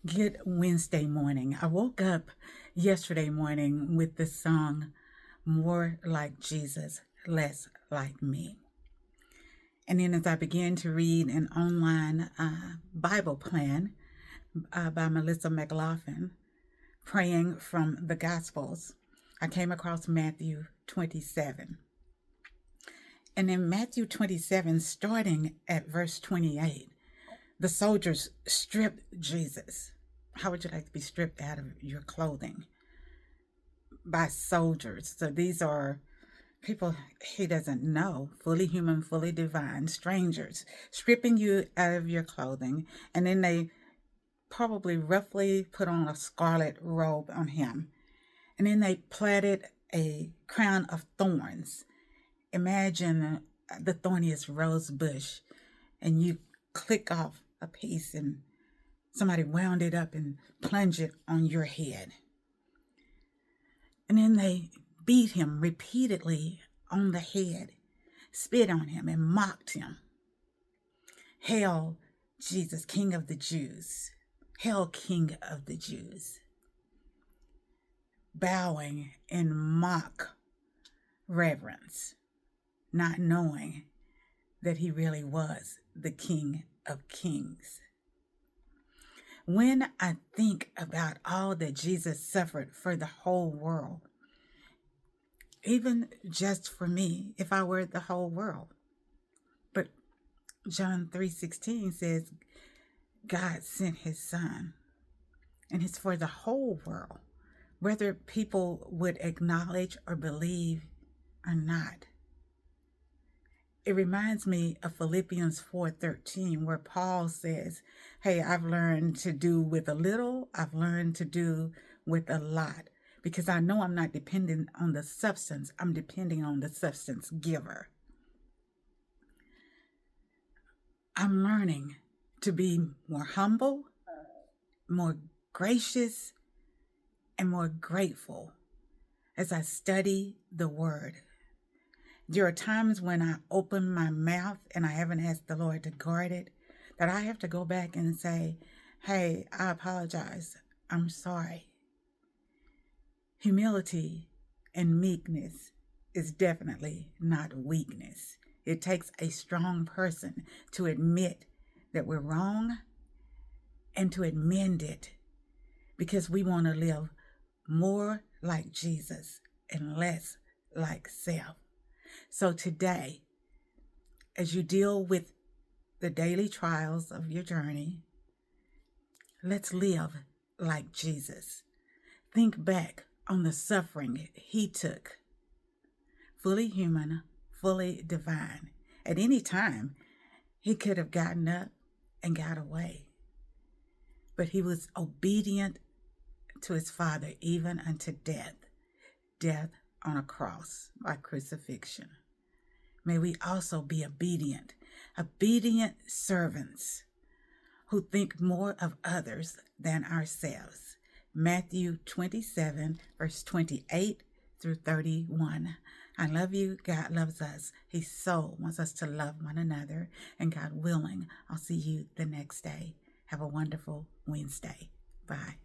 Good Wednesday morning. I woke up yesterday morning with the song, More Like Jesus, Less Like Me. And then as I began to read an online Bible plan by Melissa McLaughlin, praying from the Gospels, I came across Matthew 27. And in Matthew 27, starting at verse 28, the soldiers stripped Jesus. How would you like to be stripped out of your clothing? By soldiers. So these are people he doesn't know, fully human, fully divine, strangers, stripping you out of your clothing. And then they probably roughly put on a scarlet robe on him. And then they plaited a crown of thorns. Imagine the thorniest rose bush, and you click off a piece and somebody wound it up and plunged it on your head. And then they beat him repeatedly on the head, spit on him, and mocked him. Hail, Jesus, King of the Jews. Hail, King of the Jews. Bowing in mock reverence, not knowing that he really was the King of Kings. When I think about all that Jesus suffered for the whole world, even just for me, if I were the whole world. But John 3:16 says, God sent his son, and it's for the whole world, whether people would acknowledge or believe or not. It reminds me of Philippians 4:13, where Paul says, hey, I've learned to do with a little, I've learned to do with a lot, because I know I'm not dependent on the substance, I'm depending on the substance giver. I'm learning to be more humble, more gracious, and more grateful as I study the word. There are times when I open my mouth and I haven't asked the Lord to guard it, that I have to go back and say, hey, I apologize. I'm sorry. Humility and meekness is definitely not weakness. It takes a strong person to admit that we're wrong and to amend it, because we want to live more like Jesus and less like self. So today, as you deal with the daily trials of your journey, let's live like Jesus. Think back on the suffering he took. Fully human, fully divine. At any time, he could have gotten up and got away. But he was obedient to his Father even unto death. Death on a cross by crucifixion. May we also be obedient servants who think more of others than ourselves. Matthew 27, verse 28 through 31. I love you. God loves us. He so wants us to love one another. And God willing, I'll see you the next day. Have a wonderful Wednesday. Bye.